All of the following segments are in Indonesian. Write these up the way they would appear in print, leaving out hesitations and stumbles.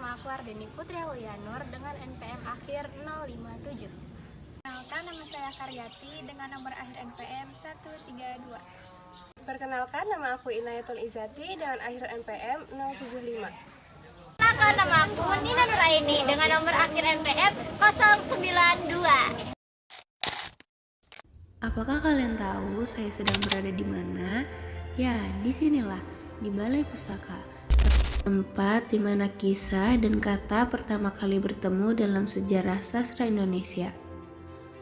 nama aku Ardeni Putri Aulianur dengan NPM akhir 057. Perkenalkan, nama saya Karyati dengan nomor akhir NPM 132. Perkenalkan, nama aku Inayatul Izati dengan akhir NPM 075. Perkenalkan, nama aku Nina Nuraini dengan nomor akhir NPM 092. Apakah kalian tahu saya sedang berada di mana? Ya, disinilah, di Balai Pustaka. Tempat di mana kisah dan kata pertama kali bertemu dalam sejarah sastra Indonesia.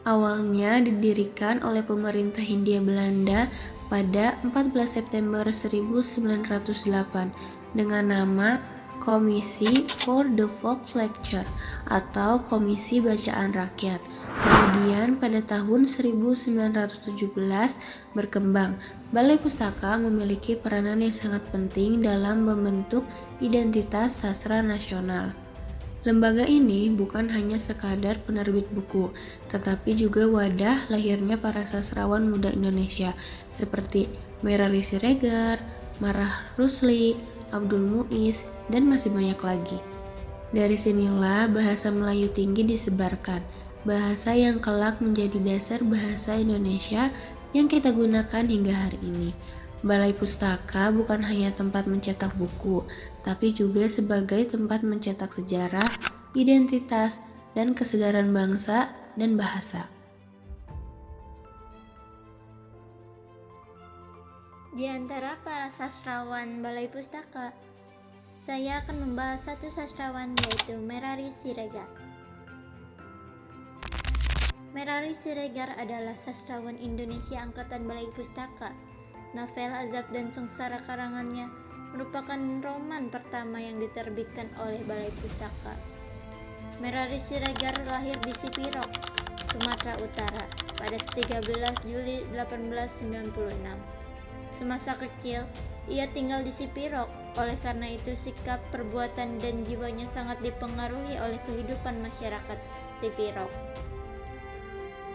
Awalnya didirikan oleh pemerintah Hindia Belanda pada 14 September 1908 dengan nama Komisi for the Folk Lecture atau Komisi Bacaan Rakyat. Kemudian pada tahun 1917 berkembang. Balai Pustaka memiliki peranan yang sangat penting dalam membentuk identitas sastra nasional. Lembaga ini bukan hanya sekadar penerbit buku, tetapi juga wadah lahirnya para sastrawan muda Indonesia seperti Merari Siregar, Marah Rusli, Abdul Muiz, dan masih banyak lagi. Dari sinilah bahasa Melayu tinggi disebarkan, bahasa yang kelak menjadi dasar bahasa Indonesia yang kita gunakan hingga hari ini. Balai Pustaka bukan hanya tempat mencetak buku, tapi juga sebagai tempat mencetak sejarah, identitas, dan kesadaran bangsa dan bahasa. Di antara para sastrawan Balai Pustaka, saya akan membahas satu sastrawan, yaitu Merari Siregar. Merari Siregar adalah sastrawan Indonesia angkatan Balai Pustaka. Novel Azab dan Sengsara karangannya merupakan roman pertama yang diterbitkan oleh Balai Pustaka. Merari Siregar lahir di Sipirok, Sumatera Utara pada 13 Juli 1896. Semasa kecil, ia tinggal di Sipirok. Oleh karena itu, sikap, perbuatan, dan jiwanya sangat dipengaruhi oleh kehidupan masyarakat Sipirok.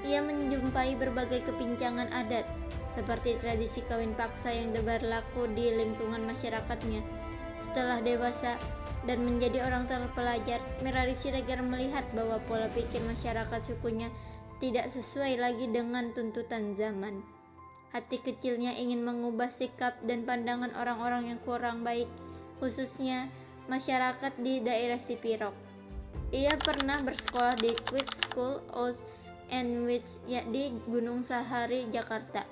Ia menjumpai berbagai kepincangan adat, seperti tradisi kawin paksa yang berlaku di lingkungan masyarakatnya. Setelah dewasa dan menjadi orang terpelajar, Merari Siregar melihat bahwa pola pikir masyarakat sukunya tidak sesuai lagi dengan tuntutan zaman. Hati kecilnya ingin mengubah sikap dan pandangan orang-orang yang kurang baik, khususnya masyarakat di daerah Sipirok. Ia pernah bersekolah di Quick School of Wits di Gunung Sahari, Jakarta.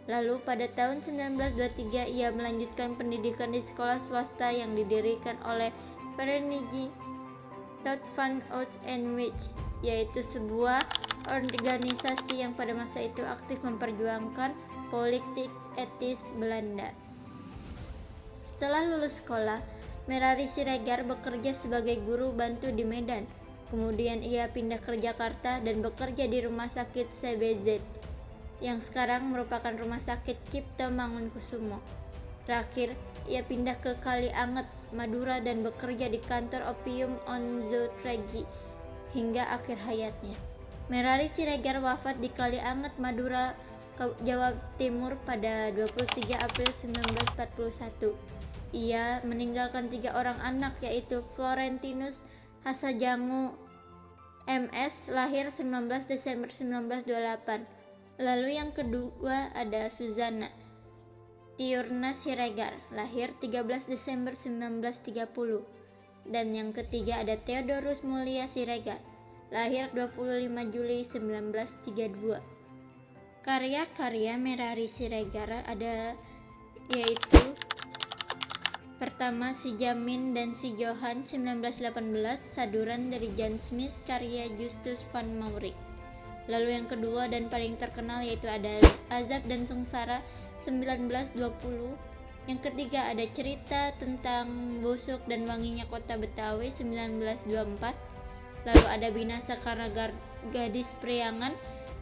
Lalu pada tahun 1923 ia melanjutkan pendidikan di sekolah swasta yang didirikan oleh Vereniging Tot van Ouds and Wits, yaitu sebuah organisasi yang pada masa itu aktif memperjuangkan politik etis Belanda. Setelah lulus sekolah, Merari Siregar bekerja sebagai guru bantu di Medan. Kemudian ia pindah ke Jakarta dan bekerja di Rumah Sakit CBZ yang sekarang merupakan Rumah Sakit Cipto Mangunkusumo. Terakhir, ia pindah ke Kalianget, Madura dan bekerja di kantor Opium on the Tregi hingga akhir hayatnya. Merari Siregar wafat di Kalianget, Madura, Jawa Timur pada 23 April 1941. Ia meninggalkan 3 orang anak, yaitu Florentinus Hasajangu MS, lahir 19 Desember 1928. Lalu yang kedua ada Suzana Tiurna Siregar, lahir 13 Desember 1930. Dan yang ketiga ada Theodorus Mulia Siregar, lahir 25 Juli 1932. Karya-karya Merari Siregar ada yaitu pertama Si Jamin dan Si Johan 1918, saduran dari Jan Smith karya Justus van Maurik. Lalu yang kedua dan paling terkenal yaitu ada Azab dan Sengsara 1920. Yang ketiga ada Cerita tentang Busuk dan Wanginya Kota Betawi 1924. Lalu ada Binasa karena Gadis Priangan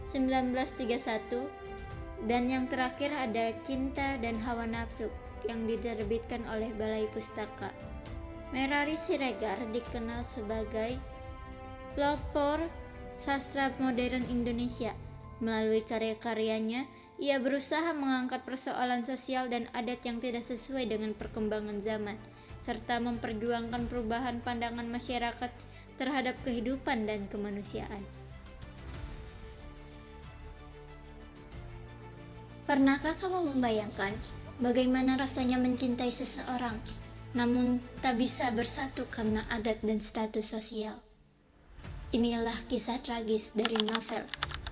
1931. Dan yang terakhir ada Cinta dan Hawa Nafsu yang diterbitkan oleh Balai Pustaka. Merari Siregar dikenal sebagai pelopor sastra modern Indonesia. Melalui karya-karyanya, Ia berusaha mengangkat persoalan sosial dan adat yang tidak sesuai dengan perkembangan zaman, serta memperjuangkan perubahan pandangan masyarakat terhadap kehidupan dan kemanusiaan. Pernahkah kamu membayangkan bagaimana rasanya mencintai seseorang, namun tak bisa bersatu karena adat dan status sosial? Inilah kisah tragis dari novel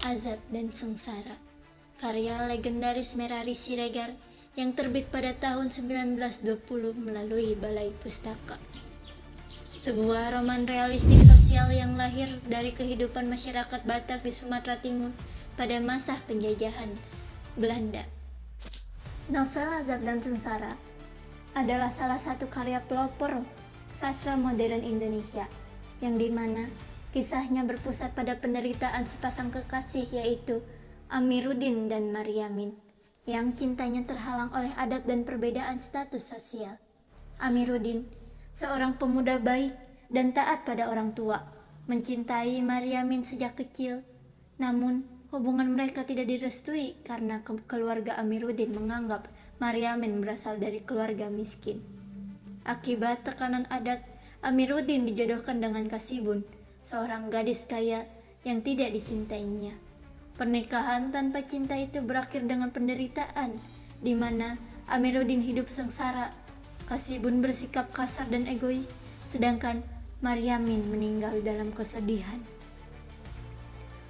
Azab dan Sengsara, karya legendaris Merari Siregar yang terbit pada tahun 1920 melalui Balai Pustaka. Sebuah roman realistik sosial yang lahir dari kehidupan masyarakat Batak di Sumatera Timur pada masa penjajahan Belanda. Novel Azab dan Sengsara adalah salah satu karya pelopor sastra modern Indonesia, yang dimana kisahnya berpusat pada penderitaan sepasang kekasih, yaitu Amiruddin dan Maryamin, yang cintanya terhalang oleh adat dan perbedaan status sosial. Amiruddin, seorang pemuda baik dan taat pada orang tua, mencintai Maryamin sejak kecil. Namun, hubungan mereka tidak direstui karena keluarga Amiruddin menganggap Maryamin berasal dari keluarga miskin. Akibat tekanan adat, Amiruddin dijodohkan dengan Kasibun, seorang gadis kaya yang tidak dicintainya. Pernikahan tanpa cinta itu berakhir dengan penderitaan, di mana Amiruddin hidup sengsara. Kasibun bersikap kasar dan egois, sedangkan Maryamin meninggal dalam kesedihan.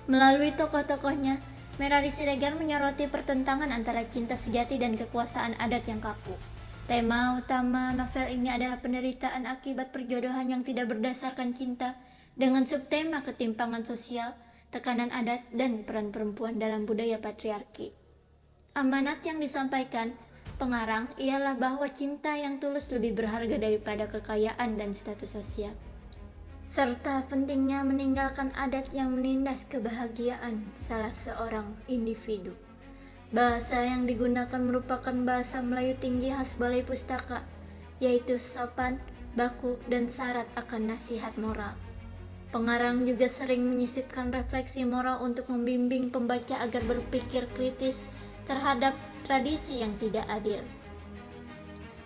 Melalui tokoh-tokohnya, Merari Siregar menyoroti pertentangan antara cinta sejati dan kekuasaan adat yang kaku. Tema utama novel ini adalah penderitaan akibat perjodohan yang tidak berdasarkan cinta, dengan subtema ketimpangan sosial, tekanan adat, dan peran perempuan dalam budaya patriarki. Amanat yang disampaikan pengarang ialah bahwa cinta yang tulus lebih berharga daripada kekayaan dan status sosial, serta pentingnya meninggalkan adat yang menindas kebahagiaan salah seorang individu. Bahasa yang digunakan merupakan bahasa Melayu tinggi khas Balai Pustaka, yaitu sopan, baku, dan syarat akan nasihat moral. Pengarang juga sering menyisipkan refleksi moral untuk membimbing pembaca agar berpikir kritis terhadap tradisi yang tidak adil.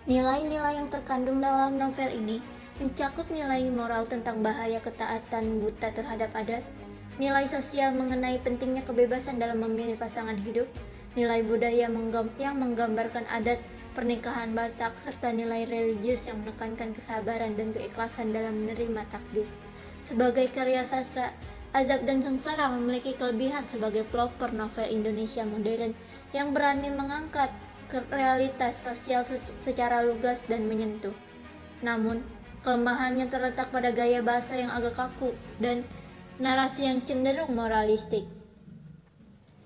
Nilai-nilai yang terkandung dalam novel ini mencakup nilai moral tentang bahaya ketaatan buta terhadap adat, nilai sosial mengenai pentingnya kebebasan dalam memilih pasangan hidup, nilai budaya yang menggambarkan adat pernikahan Batak, serta nilai religius yang menekankan kesabaran dan keikhlasan dalam menerima takdir. Sebagai karya sastra, Azab dan Sengsara memiliki kelebihan sebagai pelopor novel Indonesia modern yang berani mengangkat realitas sosial secara lugas dan menyentuh. Namun, kelemahannya terletak pada gaya bahasa yang agak kaku dan narasi yang cenderung moralistik.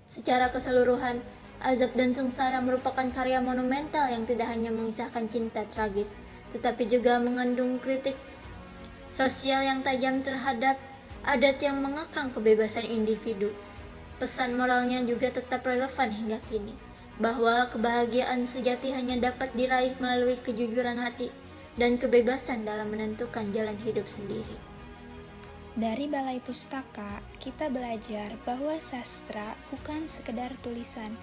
Secara keseluruhan, Azab dan Sengsara merupakan karya monumental yang tidak hanya mengisahkan cinta tragis, tetapi juga mengandung kritik sosial yang tajam terhadap adat yang mengekang kebebasan individu. Pesan moralnya juga tetap relevan hingga kini, bahwa kebahagiaan sejati hanya dapat diraih melalui kejujuran hati dan kebebasan dalam menentukan jalan hidup sendiri. Dari Balai Pustaka, kita belajar bahwa sastra bukan sekedar tulisan.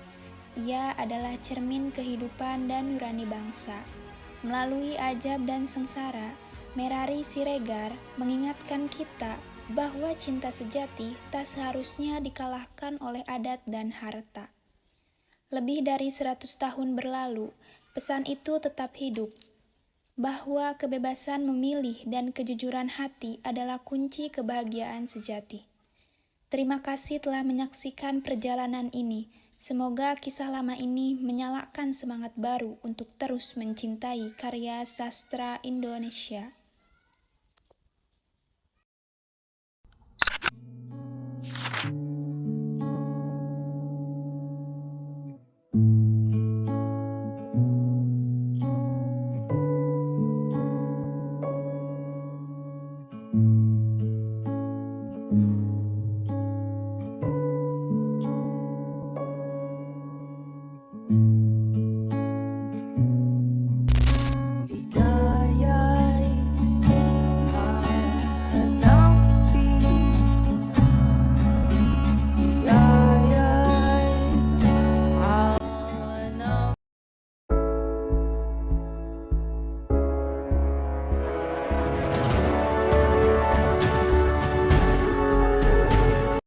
Ia adalah cermin kehidupan dan nurani bangsa. Melalui Azab dan Sengsara, Merari Siregar mengingatkan kita bahwa cinta sejati tak seharusnya dikalahkan oleh adat dan harta. Lebih dari 100 tahun berlalu, pesan itu tetap hidup, bahwa kebebasan memilih dan kejujuran hati adalah kunci kebahagiaan sejati. Terima kasih telah menyaksikan perjalanan ini. Semoga kisah lama ini menyalakan semangat baru untuk terus mencintai karya sastra Indonesia.